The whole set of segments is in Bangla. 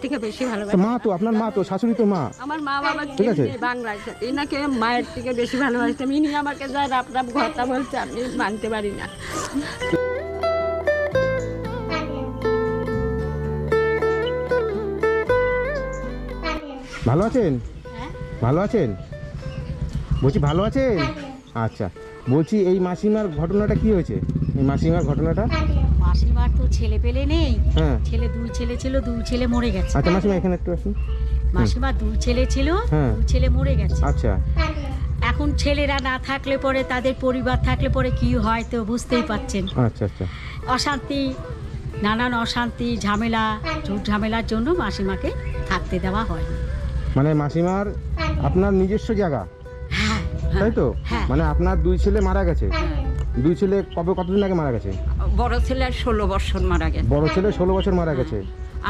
থেকে বেশি ভালোবাসে। মা তো আপনার মা তো শাশুড়ি তো মা। আমার মা বাবা ঠিক আছে বাংলায় এনাকে মায়ের থেকে বেশি ভালোবাসতাম। ইনি আমাকে যা রাপ রাপ কথা বলছে আমি মানতে পারি না। ভালো আছেন? ভালো আছেন বলছি, ভালো আছেন? আচ্ছা বলছি এই মাসিমার ঘটনাটা কি হয়েছে? এই মাসিমার ঘটনাটা, মাসিমার তো ছেলে পেলে নেই। হ্যাঁ দুই ছেলে ছিল, দুই ছেলে মরে গেছে। আচ্ছা মাসিমা এখানে একটু আসুন। মাসিমার দুই ছেলে ছিল, হ্যাঁ। দুই ছেলে মরে গেছে। আচ্ছা এখন ছেলেরা না থাকলে পরে তাদের পরিবার থাকলে পরে কি হয় তো বুঝতেই পাচ্ছেন। আচ্ছা আচ্ছা অশান্তি, নানান অশান্তি ঝামেলা, ঝুট ঝামেলার জন্য মাসিমাকে থাকতে দেওয়া হয়। মানে মাসিমার আপনার নিজস্ব জায়গা, হ্যাঁ তাই তো? হ্যাঁ। মানে আপনার দুই ছেলে মারা গেছে। দুই ছেলে কতদিন আগে মারা গেছে? বড় ছেলে 16 বছর মারা গেছে, বড় ছেলে 16 বছর মারা গেছে,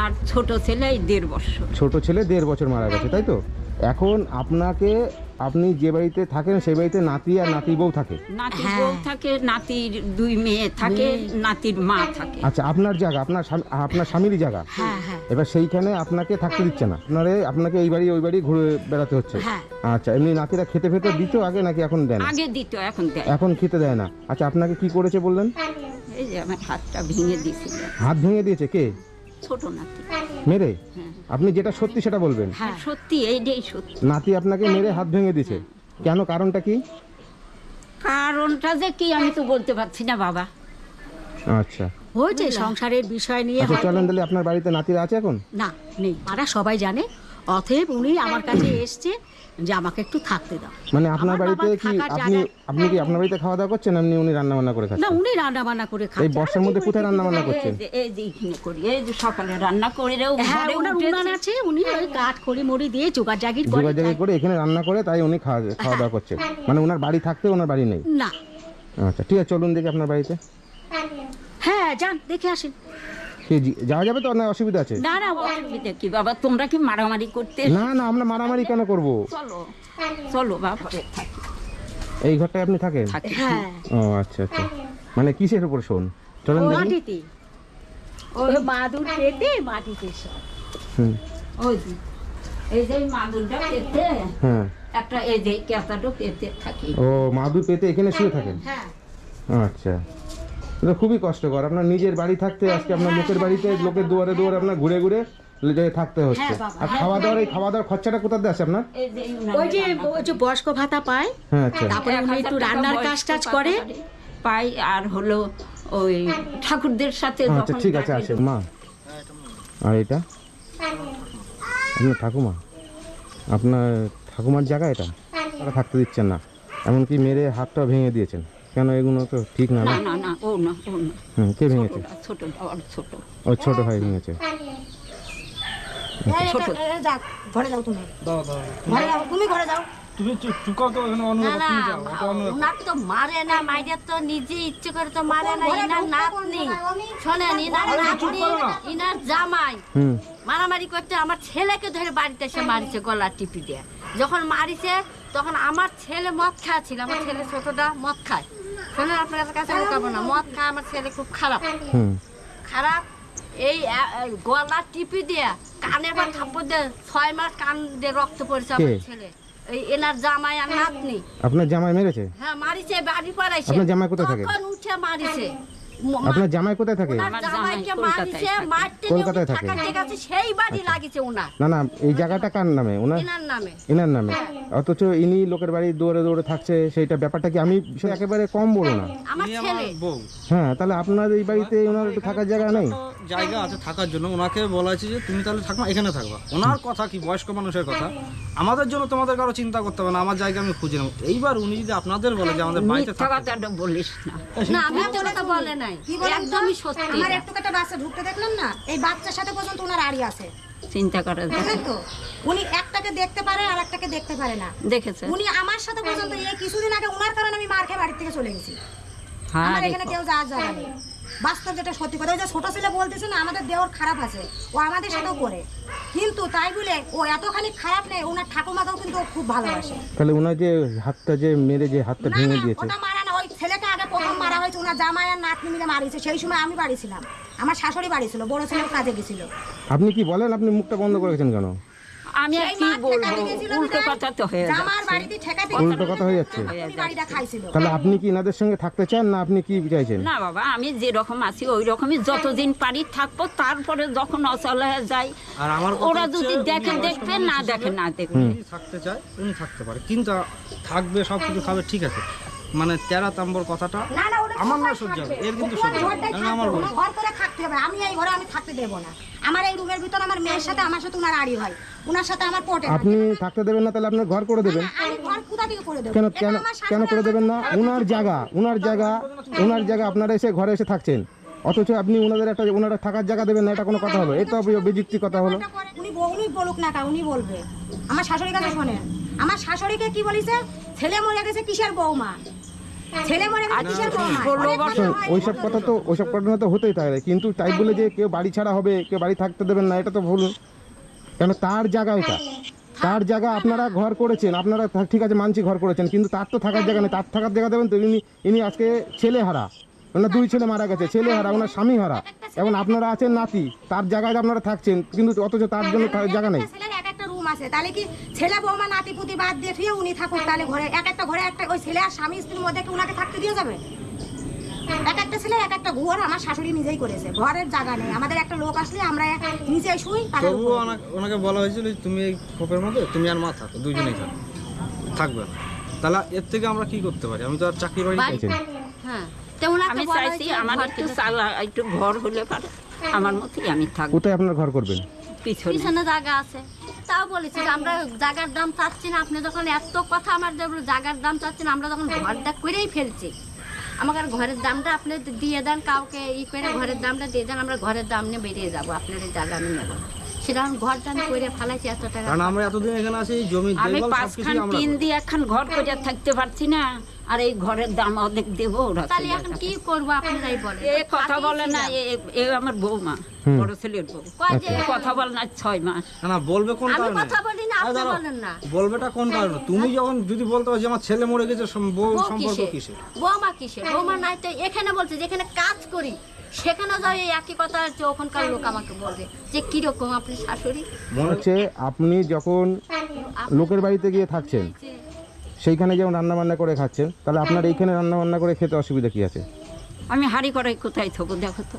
আর ছোট ছেলে 1.5 বছর। ছোট ছেলে 1.5 বছর মারা গেছে, তাই তো? এখন আপনাকে, আপনি যে বাড়িতে থাকেন সেই বাড়িতে নাতি আর নাতি বউ থাকে। নাতি বউ থাকে, নাতির 2 মেয়ে থাকে, নাতির মা থাকে। আচ্ছা আপনার জায়গা, আপনার স্বামীর জায়গা। হ্যাঁ হ্যাঁ এবার সেইখানে আপনাকে থাকতে দিচ্ছে না, আপনাকে এই বাড়ি ওই বাড়ি ঘুরে বেড়াতে হচ্ছে। হ্যাঁ। আচ্ছা এমনি নাতিরা খেতে ফেতে দিত আগে নাকি এখন দেন? আগে দিত, এখন দেয়। এখন খেতে দেয় না। আচ্ছা আপনাকে কি করেছে বললেন? এই যে আমার হাতটা ভেঙে দিয়েছিল। হাত ভেঙে দিয়েছে কে? ছোট নাতি মেরে? আপনি যেটা সত্যি সেটা বলবেন। হ্যাঁ সত্যি, এইটাই সত্যি। নাতি আপনাকে মেরে হাত ভেঙে দিয়েছে, কেন? কারণটা কি? কারণটা যে কি আমি তো বলতে পারছি না বাবা। আচ্ছা হয়েছে সংসারের বিষয় নিয়ে। আচ্ছা হয়তো- চলেন তাহলে, আপনার বাড়িতে নাতিরা আছে এখন? না নেই, তারা সবাই জানে। অতএব উনি আমার কাছে এসছে যে আমাকে একটু থাকতে দাও। মানে আপনার আমার বাড়িতে বাবার কি থাকার আপনি জায়গা- আপনি কি আপনার বাড়িতে খাওয়া দাওয়া করছেন? এমনি উনি রান্না বান্না করে না খাচ্ছেন? উনি রান্না বান্না করে এই খাচ্ছে। বর্ষার মধ্যে কোথায় রান্না বান্না করছেন? এই যে এখানে করি, এই যে সকালে রান্না করেও হ্যাঁ ঘরে ওনার উঠেছি। উনান আছে, উনি ওই কাঠ খড়ি মড়ি দিয়ে জোগাড় জাগির করে। যোগাযোগ করে এখানে রান্না করে তাই উনি খাওয়া দাওয়া করছেন। মানে ওনার বাড়ি থাকতে ওনার বাড়ি নেই? না আচ্ছা ঠিক আছে চলুন দেখি আপনার বাড়িতে। হ্যাঁ যান দেখে আসেন। কি যাওয়া যাবে তো? না অসুবিধা আছে? না না অসুবিধা কি বাবা, তোমরা কি মারামারি করতে? না না আমরা মারামারি কেন করব? চলো চলো বাবা, থাকি এই ঘরটায় আপনি থাকেন? থাকি। হ্যাঁ ও আচ্ছা আচ্ছা, মানে কিসের উপর শোন? চলেন দেখি। মাটিতে ওই মাদুর পেতে মাটিতে সব। হুম ওই যে এই যে মাদুরটা পেতে, হ্যাঁ। একটা এই যে কেতাটা পেতে থাকি। ও মাদুর পেতে এখানে শুয়ে থাকেন? হ্যাঁ আচ্ছা, এটা খুবই কষ্টকর। আপনার নিজের বাড়ি থাকতে আজকে আপনার লোকের বাড়িতে, লোকের দুয়ারে দুয়ারে আপনার ঘুরে ঘুরে থাকতে হচ্ছে। হ্যাঁ বাবা। আর খাওয়া দাওয়ার, এই খাওয়া দাওয়ার খরচাটা কোথা দিয়ে আসে আপনার? এই যে ওই যে বয়স্ক ভাতা পায়, হ্যাঁ আচ্ছা তারপরে উনি একটু রান্নার কাজ টাজ করে। পাই, আর হলো ওই ঠাকুরদের সাথে আচ্ছা যখন ঠিক আছে ডাকে- আসে মা। আর এটা আপনার ঠাকুমা, আপনার ঠাকুমার জায়গা এটা? আপনারা থাকতে দিচ্ছেন না, এমনকি মেরে হাতটা ভেঙে দিয়েছেন। কেন? এগুলো তো ঠিক না। না না না না, ও না ও না, কে ভেঙেছে? ছোটটা আর ছোট। ও ছোট ভাই ভেঙেছে। ছোট যাক ঘরে যাও তুমি, ঘরে যাও তুমি, ঘরে যাও। তুমি চুকাও তো এখানে অন্য না না, তুমি যাও, ওটা অন্য ওনার তো মারে না, মাইরের তো নিজে ইচ্ছে করে তো মারে না। ইনার নাতনি, শোনেন, ইনার নাতনি, ইনার জামাই হুম মারামারি করতে আমার ছেলেকে ধরে বাড়িতে এসে মারিছে গলা টিপি দিয়ে। যখন মারিছে তখন আমার ছেলে মদ খাচ্ছিল, আমার ছেলে ছোটটা মদ খায়। শোনেন, আপনার কাছে লুকাবো না, মদ খায় আমার ছেলে খুব খারাপ হুম খারাপ। এই গলা টিপি দিয়ে কানের পর থাপ্পড় দিয়ে 6 মাস কান দিয়ে রক্ত পড়েছে আমার কে? ছেলে। এই এনার জামাই আর নাতনি। আপনার জামাই মেরেছে? হ্যাঁ মারিছে, বাড়ি পড়াইছে। আপনার জামাই কোথায় থাকে? তখন উঠে মারিছে। আপনার জামাই কোথায় থাকে? ওনার আমার জামাইকে জামাই কলকাতায় মারিছে, থাকে। মারতে কলকাতায় থাকে? থাকার জায়গা আছে, সেই বাড়ি লাগিছে ওনার, না না, এই জায়গাটা কার নামে? ওনার? এনার নামে। এনার নামে? অথচ ইনি লোকের বাড়ি দৌড়ে দৌড়ে থাকছে, সেইটা ব্যাপারটা কি? আমি বিষয় একেবারে কম বলো না। আমার ইনি ছেলে বউ। হ্যাঁ তাহলে আপনার এই বাড়িতে ওনার একটু থাকার জায়গা নেই? জায়গা আছে থাকার জন্য, ওনাকে বলা হয়েছে যে তুমি তাহলে থাকবা, এখানে থাকবা। ওনার কথা কি, বয়স্ক মানুষের কথা, আমাদের জন্য তোমাদের কারো চিন্তা করতে হবে না, আমার জায়গা আমি খুঁজে নেব। এইবার উনি যদি আপনাদের বলে যে আমাদের বাড়িতে মিথ্যা থাকতে, কথাটা বলিস না। না, আমি তো কথা বলে নাই, একদমই সত্যি। আমার একটু একটা বাচ্চা ঢুকতে দেখলাম না, এই বাচ্চার সাথে পর্যন্ত ওনার আড়ি আছে, চিন্তা করা যায়। বুঝলেন তো? উনি একটাকে দেখতে পারে আর একটাকে দেখতে পারে না। দেখেছে? উনি আমার সাথে পর্যন্ত এই কিছুদিন আগে ওনার কারণে আমি মার খেয়ে বাড়ি থেকে চলে গেছি। হ্যাঁ আমার রে, এখানে কেউ যাওয়ার জায়গা নেই। বাস্তব যেটা সত্যি কথা, ওই যে ছোট ছেলে বলতেছে না আমাদের দেওয়ার খারাপ আছে, ও আমাদের সাথেও করে, কিন্তু তাই বলে ও এতখানি খারাপ নেই। ওনার ঠাকুমাকেও কিন্তু ও খুব ভালোবাসে। তাহলে ওনার যে হাতটা যে মেরে যে হাতটা না ভেঙে না, দিয়েছে, ওটা মারা না, ওই ছেলেকে আগে প্রথম মারা হয়েছে, ওনার জামাই আর নাতনি মিলে মারিছে। সেই সময় আমি বাড়ি ছিলাম, আমার শাশুড়ি বাড়ি ছিল, বড় ছেলেও কাজে গেছিল। আপনি কি বলেন? আপনি মুখটা বন্ধ করে রেখেছেন কেন? আমি আর সেই কি মাঠ বলবো, ঠেকাতে গেছিল উল্টো বিধায় কথা তো হয়ে জামার যাচ্ছে। বাড়িতে ঠেকাতে উল্টো কথা হয়ে যাচ্ছে। উনি বাড়িটা খাইছিল। তাহলে আপনি কি এনাদের সঙ্গে থাকতে চান না আপনি কি চাইছেন? না বাবা, আমি যেরকম আছি ওই রকমই যতদিন পারি থাকবো, তারপরে যখন অচল হয়ে যায় আর আমার কথা ওরা হচ্ছে, যদি উনি দেখে বয়স্ক দেখবে, মানুষ না হিসেবে দেখে না দেখবে। উনি থাকতে চায়, উনি থাকতে পারে, কিন্তু থাকবে সব কিছু খাবে, ঠিক আছে, মানে তেরা তাম্বর কথাটা না না ওরা আমার না কোথায় সহ্য হবে, থাকবে? এর কিন্তু কোন সহ্য হবে ঘরটায় না, আমার থাকবে? বলি। ঘর করে থাকতে হবে। আমি এই ঘরে আমি থাকতে দেব না। আমার এই রুমের ভিতর আমার মেয়ের সাথে আমার সাথে উনার আড়ি হয়, উনার সাথে আমার পটে না। আপনি থাকতে দেবেন না, তাহলে আপনার ঘর করে দেবেন। আমি ঘর কোথা থেকে করে দেব? কেন এটা কেন আমার কেন শাশুড়ি করে দেবেন না? আমার- ওনার জায়গা আপনারা এসে ঘরে এসে থাকছেন, অথচ আপনি ওনারা থাকার জায়গা দেবেন না, এটা কোনো কথা হলো? এটা বিযুক্তি কথা হলো। উনি বলুক না কা, উনি বলবে। আমার শাশুড়ির কাছে শোনেন, আমার শাশুড়িকে কি বলিছে? ছেলে মরে গেছে কিসের বৌমা, ছেলে মরে গেছে কিসের বৌমা। অনেক কথা শোন, হয়। ওইসব ঘটনা তো হতেই থাকে, কিন্তু তাই বলে যে কেউ বাড়ি ছাড়া হবে, কেউ বাড়ি থাকতে দেবেন না, এটা তো ভুল। কেন তার জায়গা এটা, তার জায়গা, আপনারা ঘর করেছেন, আপনারা ঠিক আছে মানছি ঘর করেছেন, কিন্তু তার তো থাকার জায়গা নেই। তার থাকার জায়গা দেবেন তো? ইনি আজকে ছেলে হারা, ওনার 2 ছেলে মারা গেছে, ছেলে হারা, ওনার স্বামী হারা, এখন আপনারা আছেন নাতি, তার জায়গায় আপনারা থাকছেন, কিন্তু অথচ তার জন্য জায়গা নেই। একটা ছেলের এক একটা রুম আছে, তাহলে কি ছেলে বৌমা নাতি পুতি বাদ দিয়ে থুয়ে উনি থাকুক? তাহলে ঘরে এক একটা ঘরে একটা ওই ছেলে আর স্বামী স্ত্রীর মধ্যে কি উনাকে থাকতে দিয়ে যাবে? এক একটা ছেলে এক একটা ঘর আমার শাশুড়ি নিজেই করেছে, ঘরের জায়গা নেই। আমাদের একটা লোক আসলে আমরা নিচে শুই, তাদের তবুও উপরে। ওনাকে বলা হয়েছিল যে তুমি এই খোপের মধ্যে তুমি আর মা থাকো, দুইজনেই থাকবে না। তাহলে এর থেকে আমরা কি করতে পারি? আমি তো আর চাকরি বাড়ি বাড়ি- চাইছেন। হ্যাঁ, তো ওনাকে আমি বলা চাইছি হয়েছে আমার ঘর একটু থেকে চালা, একটু ঘর হলে পারে আমার মতোই আমি থাকবো কোথায় আপনার ঘর করবেন? পিছনে। পিছনে জায়গা আছে। তাও বলেছি যে আমরা জায়গার দাম চাচ্ছি না, আপনি যখন এত কথা আমার জায়গার দাম চাচ্ছেন, আমরা যখন ঘরটা করেই ফেলছি, আমাকে আর ঘরের দামটা আপনি দিয়ে দেন, কাউকে করে ঘরের দামটা দিয়ে দেন, আমরা ঘরের দাম নিয়ে বেরিয়ে যাবো, আপনার এই জায়গা আমি নেবো না। সেটা আমি ঘরটা আমি করে ফেলাইছি এত টাকা। কারণ আমরা এতদিন এখানে আছি, জমি আমি দেখভাল 5 সবকিছু খান আমরা টিন করি। দিয়ে একখান ঘর করে থাকতে পারছি না, আর এই ঘরের দাম অর্ধেক দেবো ওরা তাহলে চলে এখন যাবে। কি করবো আপনারাই বলেন। এ কথা বলে না, এ আমার বৌমা, বড় ছেলের বউ। কয় যে এ কথা বলে না 6 মাস। না বলবে কোন আমি কারণে? কথা বলি না, আপনি দাঁড়াও, বলেন না। বলবেটা কোন কারণে? তুমি যখন যদি বলতে পারো যে আমার ছেলে মরে গেছে, বউ বউ সম্পর্ক কিসের? কিসের? বৌমা কিসের? বৌমা নাই তো এখানে বলছে যেখানে কাজ করি সেখানে যাও, এই একই কথা হচ্ছে। ওখানকার লোক আমাকে বলবে যে কিরকম আপনি শাশুড়ি। মনে হচ্ছে আপনি যখন লোকের বাড়িতে গিয়ে থাকছেন, সেইখানে যেমন রান্না বান্না করে খাচ্ছেন, তাহলে আপনার এইখানে রান্না বান্না করে খেতে অসুবিধা কি আছে? আমি হাড়ি করে কোথায় থাকবো দেখো তো।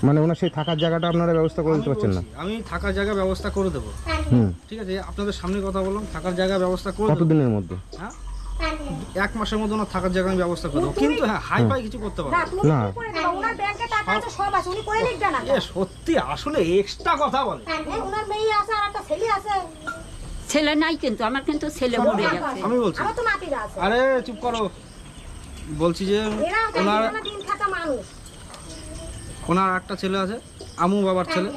মানে ওনার সেই থাকার জায়গাটা আপনারা ব্যবস্থা করে দিতে পারছেন না? আমি থাকার জায়গা ব্যবস্থা করে দেবো, হুম। ঠিক আছে, আপনাদের সামনে কথা বললাম, থাকার জায়গা ব্যবস্থা করে দেবো। কতদিনের মধ্যে? হ্যাঁ, 1 মাসের মধ্যে ওনার থাকার জায়গা আমি ব্যবস্থা করে দেবো, কিন্তু হ্যাঁ হাই ফাই কিছু করতে পারবো না, না। তুমি না। কি করে দেবা? ওনার ব্যাংকে টাকা আছে, সব আছে, উনি করে লিখবে না। এ সত্যি আসলে এক্সট্রা কথা বলে। ওনার মেয়ে আছে আর একটা ছেলে আছে। ছেলে নাই, কিন্তু আমার কিন্তু ছেলে মরে গেছে। আমি বলছি, আমার তো নাতিরা আছে। আরে চুপ করো, বলছি যে এরা হচ্ছে ওনার দিন আনা দিন থাকা মানুষ। ওনার একটা ছেলে আছে, আমু বাবার ছেলে,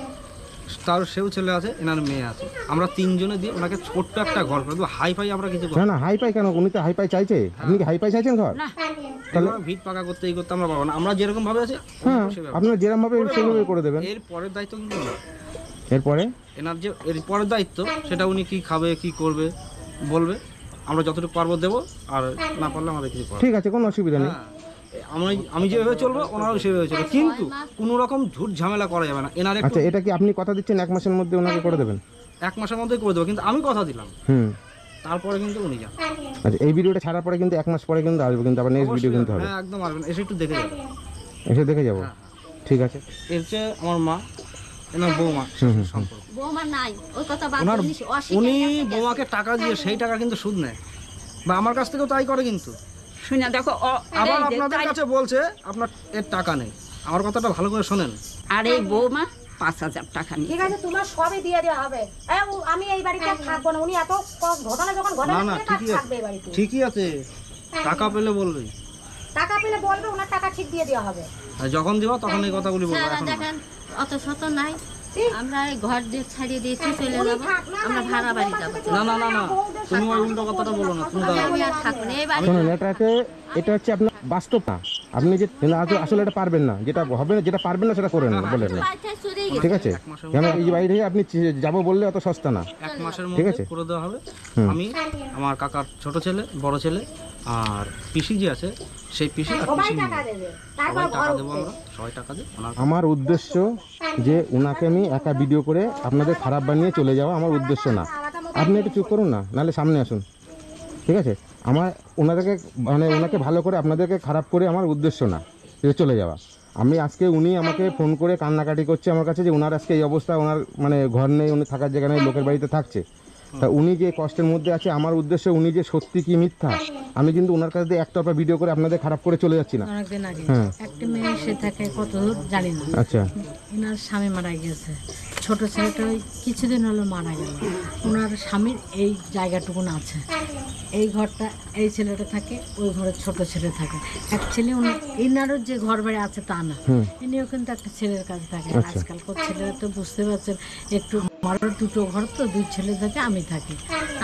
তার সেও ছেলে আছে, এনার মেয়ে আছে, আমরা 3 জনে দিয়ে ওনাকে ছোট্ট একটা ঘর করে দেবো। হাই ফাই আমরা কিছু করবো না না, হাই পাই কেন? উনি তো হাই পাই চাইছে। আপনি কি হাই পাই চাইছেন ঘর? না, তাহলে ভিট পাকা করতে এই করতে আমরা পাবো না, আমরা যেরকম ভাবে আছে হ্যাঁ, সেভাবে। আপনারা যেরকম ভাবে সেভাবে করে দেবেন। এর পরের দায়িত্ব কিন্তু ওনার। এরপরে এনার যে এর পরের দায়িত্ব, সেটা উনি কি খাবে কি করবে বলবে, আমরা যতটুকু পারবো দেবো, আর না পারলে আমাদের কিছু করার ঠিক আছে, কোনো অসুবিধা নেই। হ্যাঁ, আমি যেভাবে চলবো ওনারাও সেভাবে চলবে, কিন্তু কোনো রকম ঝুট ঝামেলা করা যাবে না। এনার একটু আচ্ছা, এটা কি আপনি কথা দিচ্ছেন 1 মাসের মধ্যে ওনাকে করে দেবেন? 1 মাসের মধ্যেই করে দেবো, কিন্তু আমি কথা দিলাম, হুম। তারপরে কিন্তু উনি যান। আচ্ছা, এই ভিডিওটা ছাড়ার পরে কিন্তু 1 মাস পরে কিন্তু আসবে, কিন্তু আবার নেক্সট ভিডিও কিন্তু হবে। হ্যাঁ একদম আসবেন, এসে একটু দেখে যাবেন। এসে দেখে যাবো। ঠিক আছে। এর চেয়ে আমার মা, এনার বৌমা সম্পর্ক, বৌমা নাই, ওই কথা বাদ ওনার উনি অস্বীকার উনি করতে গেছে। বৌমাকে টাকা দিয়ে সেই টাকা কিন্তু সুদ নেয়, বা আমার কাছ থেকেও তাই করে, কিন্তু শুনে দেখো আবার এই যে আপনাদের তাই- কাছে বলছে আপনার এর টাকা নেই। আমার কথাটা ভালো করে শোনেন। আর এই বৌমা 5000 টাকা নিয়ে। ঠিক আছে, তোমার সবই দিয়ে দেওয়া হবে। আমি এই বাড়িতে আর থাকবো না। উনি এত ঘটনা যখন ঘটে না না, ঠিকই থাকবে এই আছে, বাড়িতে। ঠিকই আছে, টাকা পেলে বলবে, টাকা পেলে বলবে, ওনার টাকা ঠিক দিয়ে দেওয়া হবে। আর যখন দিবা তখন এই কথাগুলি বলবো, স্যার, এখন না। দেখেন অত শত নাই, আমরা এই ঘর দিয়ে ছাড়িয়ে দিয়েছি, চলে উনি যাবো, থাক- না, আমরা না, ভাড়া বাড়ি বৌমার যাবো। কাছে না না না না, বৌদের তুমি ওই উল্টো কথাটা বলো না, তুমি দাঁড়াও। আমি আর থাকবো না এই বাড়ি। শুনুন, এটা হচ্ছে আপনার বাস্তব না। আপনি যে আসলে এটা পারবেন না, যেটা হবে না, যেটা পারবেন না সেটা করেন না, বলেন না। বাড়ি থেকে চলেই গেছে। ঠিক আছে? কেন এই বাইরে আপনি যাবো বললে অত সস্তা না। 1 মাসের ঠিক মধ্যে আছে। করে দেওয়া হবে। হুম। আমি, আমার কাকার ছোট ছেলে, বড় ছেলে, আর পিসি যে আছে সেই পিসি আর সবাই পিসি মেয়ে। টাকা দেবে তারপর সবাই ঘর টাকা দেবো উঠবে। আমরা, সবাই টাকা দেবো ওনার। আমার উদ্দেশ্য যে ওনাকে আমি একা ভিডিও করে আপনাদের খারাপ বানিয়ে চলে যাওয়া আমার উদ্দেশ্য না। আপনি একটু চুপ করুন না, নাহলে সামনে আসুন, ঠিক আছে? আমার ওনাদেরকে মানে ওনাকে ভালো করে আপনাদেরকে খারাপ করে আমার উদ্দেশ্য না যে চলে যাওয়া। আমি আজকে উনি আমাকে ফোন করে কান্নাকাটি করছে আমার কাছে যে ওনার আজকে এই অবস্থা, ওনার মানে ঘর নেই, উনি থাকার জায়গা নেই, লোকের বাড়িতে থাকছে। তা উনি যে কষ্টের মধ্যে আছে, আমার উদ্দেশ্য উনি যে সত্যি কি মিথ্যা, আমি কিন্তু ওনার কাছে দিয়ে একটা ভিডিও করে আপনাদের খারাপ করে চলে যাচ্ছি না। অনেকদিন আগে হ্যাঁ একটা মেয়ে সে থাকে কত দূর জানি না, আচ্ছা ওনার স্বামী মারা গেছে, ছোট ছেলেটা ওই কিছুদিন হলো মারা গেল। ওনার স্বামীর এই জায়গাটুকুন আছে, এই ঘরটা এই ছেলেটা থাকে, ওই ঘরে ছোট ছেলে থাকে। অ্যাকচুয়ালি ইনারও যে ঘর বাড়ি আছে তা না, ইনিও কিন্তু একটা ছেলের কাছে থাকে। আজকালকার ছেলেরা তো বুঝতে পারছেন, একটু আমারও দুটো ঘর তো, দুই ছেলে থাকে, আমি থাকি,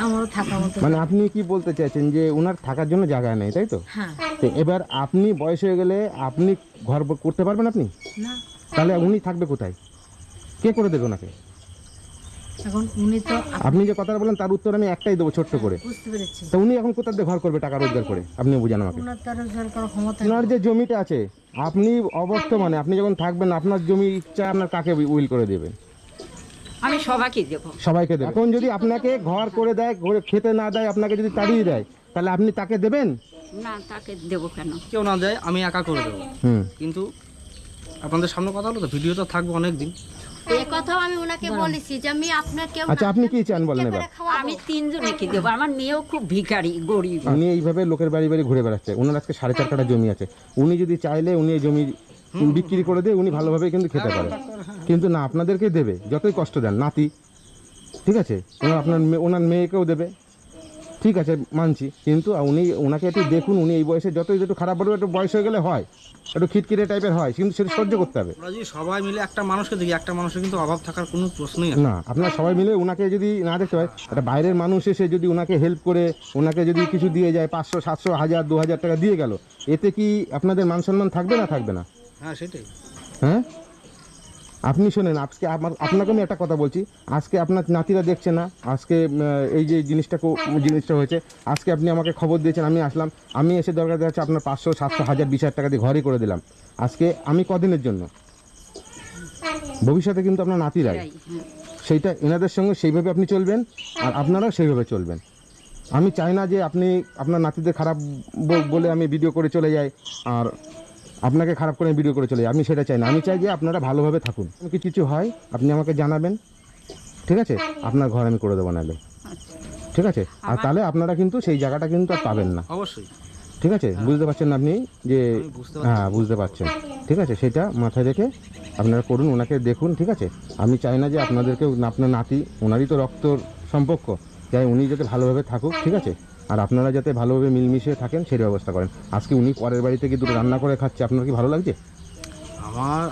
আমারও থাকার মতো। মানে আপনি কি বলতে চাইছেন যে ওনার থাকার জন্য জায়গা নেই, তাই তো? হ্যাঁ তো এবার আপনি বয়স হয়ে গেলে আপনি ঘর করতে পারবেন আপনি? না, তাহলে উনি থাকবে কোথায়? কে করে দেবে ওনাকে? এখন উনি তো আপনি যে কথাটা বলেন তার উত্তর আমি একটাই দেবো ছোট্ট করে। বুঝতে পেরেছি, তো উনি এখন কোথা দিয়ে ঘর করবে টাকা রোজগার করে? আপনি বুঝান আমাকে। ওনার তার রোজগার করার ক্ষমতা নেই। ওনার যে জমিটা আছে, আপনি অবর্তমানে আপনি যখন থাকবেন আপনার জমি ইচ্ছা আপনার কাকে উইল করে দেবেন? আমি সবাইকে দেবো। সবাইকে দেবেন। এখন যদি আপনাকে ঘর করে দেয়, ঘরে খেতে না দেয়, আপনাকে যদি তাড়িয়ে দেয়, তাহলে আপনি তাকে দেবেন? না, তাকে দেবো কেন? কেউ না দেয় আমি একা করে দেবো, হুম। কিন্তু আপনাদের সামনে কথা হলো তো, ভিডিও তো থাকবে অনেক দিন। এই কথাও আমি ওনাকে বলেছি যে আমি আপনার কেউ আচ্ছা আপনি কি চান বলেন এবার? আমি 3 জনকে দেবো। আমার মেয়েও খুব ভিখারি, গরিব। উনি এইভাবে লোকের বাড়ি বাড়ি ঘুরে বেড়াচ্ছে। ওনার আজকে 4.5 কাঠা জমি আছে। উনি যদি চাইলে উনি এই জমি বিক্রি করে দিয়ে উনি ভালোভাবে কিন্তু খেতে পারে, কিন্তু না, আপনাদেরকে দেবে যতই কষ্ট দেন। নাতি ঠিক আছে, ওনার মেয়েকেও দেবে, ঠিক আছে মানছি, কিন্তু উনি ওনাকে একটু দেখুন। উনি এই বয়সে যতই একটু খারাপ বলবে, একটু বয়স হয়ে গেলে হয়, একটু খিটখিটে টাইপের হয়, কিন্তু সেটা সহ্য করতে হবে। আমরা যদি সবাই মিলে একটা মানুষকে দেখি, একটা মানুষের কিন্তু অভাব থাকার কোনো প্রশ্নই আসে না। না, আপনারা সবাই মিলে ওনাকে যদি না দেখতে হয়, একটা বাইরের মানুষ এসে যদি ওনাকে হেল্প করে, ওনাকে যদি কিছু দিয়ে যায়, 500, 700, 1000, 2000 টাকা দিয়ে গেল, এতে কি আপনাদের মান সম্মান থাকবে না থাকবে না? হ্যাঁ সেটাই। হ্যাঁ, আপনি শোনেন, আজকে আপনাকে আমি একটা কথা বলছি, আজকে আপনার নাতিরা দেখছে না, আজকে এই যে জিনিসটা হয়েছে, আজকে আপনি আমাকে খবর দিয়েছেন, আমি আসলাম, আমি এসে দরকার দেখাচ্ছে আপনার 500, 700, 1000, 20,000 টাকা দিয়ে ঘরই করে দিলাম। আজকে আমি কদিনের জন্য, ভবিষ্যতে কিন্তু আপনার নাতিরাই, সেইটা এনাদের সঙ্গে সেইভাবে আপনি চলবেন, আর আপনারাও সেইভাবে চলবেন। আমি চাই না যে আপনি আপনার নাতিদের খারাপ বলে আমি ভিডিও করে চলে যাই, আর আপনাকে খারাপ করে ভিডিও করে চলে যাই, আমি সেটা চাই না। আমি চাই যে আপনারা ভালোভাবে থাকুন। কিছু হয় আপনি আমাকে জানাবেন, ঠিক আছে? আপনার ঘর আমি করে দেবো নাহলে, ঠিক আছে? আর তাহলে আপনারা কিন্তু সেই জায়গাটা কিন্তু আর পাবেন না, অবশ্যই। ঠিক আছে? বুঝতে পারছেন না আপনি যে? আমি বুঝতে পারছি। হ্যাঁ, বুঝতে পারছেন, ঠিক আছে? সেটা মাথায় রেখে আপনারা করুন, ওনাকে দেখুন, ঠিক আছে? আমি চাই না যে আপনাদেরকেও, আপনার নাতি ওনারই তো রক্তর সম্পর্ক, চাই উনি যাতে ভালোভাবে থাকুক, ঠিক আছে? আর আপনারা যাতে ভালোভাবে মিলমিশে থাকেন সেই ব্যবস্থা করেন। আজকে উনি পরের বাড়ি থেকে দুটো রান্না করে খাচ্ছে, আপনার কি ভালো লাগছে?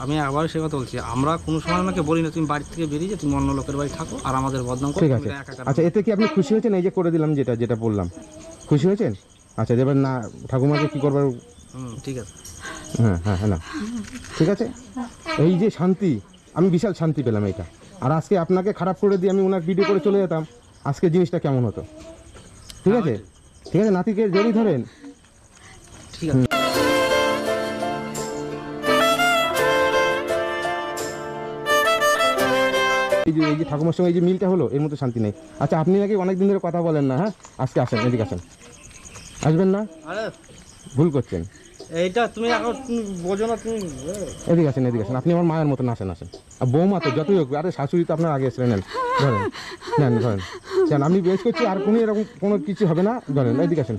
আমি আবার সে কথা বলছি, আমরা কোনো সময় ওনাকে বলি না তুমি বাড়ি থেকে বেরিয়ে যা, তুমি অন্য লোকের বাড়ি থাকো আর আমাদের বদনাম করো, ঠিক তুমি আছে। একা একা আচ্ছা, এতে কি আপনি খুশি হয়েছেন? এই যে করে দিলাম, যেটা বললাম, খুশি হয়েছেন? আচ্ছা, এবার না ঠাকুমাকে কি করবার? ঠিক আছে। হ্যাঁ হ্যাঁ হ্যাঁ, না ঠিক আছে। এই যে শান্তি, আমি বিশাল শান্তি পেলাম এইটা। আর আজকে আপনাকে খারাপ করে দিয়ে আমি ওনার ভিডিও করে চলে যেতাম, আজকে জিনিসটা কেমন হতো? ঠিক আছে, ঠিক আছে, নাতিকে জড়িয়ে ধরেন। ঠিক আছে। এই যে ঠাকুমার সঙ্গে এই যে মিলটা হলো, এর মতো শান্তি নেই। আচ্ছা, আপনি নাকি অনেকদিন ধরে কথা বলেন না? হ্যাঁ, আজকে আসেন, এদিকে আসেন। আসবেন না? আরে ভুল করছেন। এইটা তুমি এখন তুমি বোঝো না, তুমি এদিকে আসেন, এদিকে আসেন। আপনি আমার মায়ের মতন আসেন। আর বৌমা তো যতই হোক, আরে শাশুড়ি তো আপনার আগে এসে নেন, ধরেন, ধরেন, আমি বেশ করছি, আর কোনো এরকম কোনো কিছু হবে না, ধরেন, এদিকে আসেন।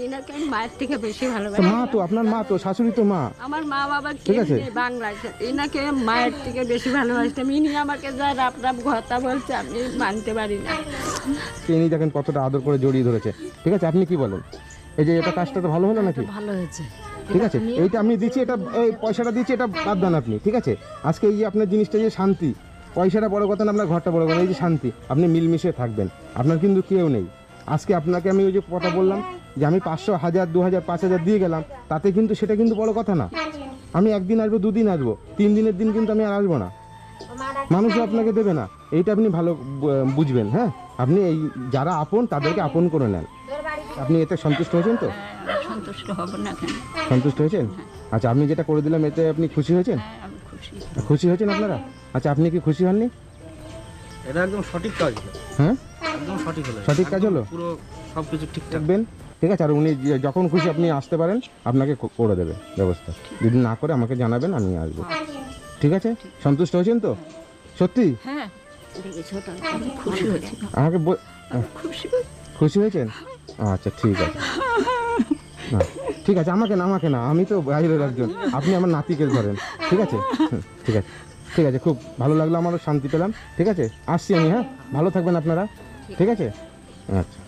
এনাকে আমি মায়ের থেকে বেশি তো ভালোবাসি। মা তো আপনার মা তো, শাশুড়ি তো মা। আমার মা বাবা ঠিক আছে। বাংলাদেশ, এনাকে মায়ের থেকে বেশি ভালোবাসতাম। ইনি আমাকে যা রাপ কথা বলছে আমি মানতে পারি না। ইনি দেখেন কতটা আদর করে জড়িয়ে ধরেছে, ঠিক আছে? আপনি কি বলেন? এই যে এটা কাজটা তো ভালো হলো নাকি? ভালো হয়েছে, ঠিক আছে, এইটা আমি দিচ্ছি, এটা এই পয়সাটা দিচ্ছি, এটা বাদ দেন আপনি, ঠিক আছে? আজকে এই যে আপনার জিনিসটা যে শান্তি, পয়সাটা বড় কথা না, আপনার ঘরটা বড় কথা, এই যে শান্তি, আপনি মিলমিশে থাকবেন, আপনার কিন্তু কেউ নেই। আজকে আপনাকে আমি ওই যে কথা বললাম যে আমি 500, 1000, 2000, 5000 দিয়ে গেলাম, তাতে কিন্তু সেটা কিন্তু বড় কথা না। আমি একদিন আসবো, দুদিন আসবো, 3 দিনের দিন কিন্তু আমি আর আসবো না। মানুষও আপনাকে দেবে না, এইটা আপনি ভালো বুঝবেন। হ্যাঁ, আপনি এই যারা আপন তাদেরকে আপন করে নেন। আপনি এতে সন্তুষ্ট হয়েছেন তো? হ্যাঁ, সন্তুষ্ট হব না কেন? সন্তুষ্ট হয়েছেন? আচ্ছা, আমি যেটা করে দিলাম এতে আপনি খুশি হয়েছেন? হ্যাঁ, আমি খুশি। খুশি হয়েছেন আপনারা? আচ্ছা, আপনি কি খুশি হননি? এটা একদম সঠিক কাজ হলো, হ্যাঁ, একদম সঠিক হলো, সঠিক কাজ হলো? পুরো সব কিছু ঠিকঠাক। দেখবেন, ঠিক আছে? আর উনি যখন খুশি আপনি আসতে পারেন, আপনাকে করে দেবে ব্যবস্থা। যদি না করে আমাকে জানাবেন, আমি আসবো। ঠিক আছে? সন্তুষ্ট হয়েছেন তো? সত্যি? হ্যাঁ, দেখেছো তো, আমি খুশি হয়েছি। আমাকে খুশি। খুশি হয়েছেন? আচ্ছা, ঠিক আছে। না, ঠিক আছে, আমাকে না, আমি তো বাইরের একজন, আপনি আমার নাতিকে ধরেন। ঠিক আছে? ঠিক আছে, ঠিক আছে, খুব ভালো লাগলো, আমারও শান্তি পেলাম। ঠিক আছে, আসছি আমি। হ্যাঁ, ভালো থাকবেন আপনারা। ঠিক আছে? আচ্ছা।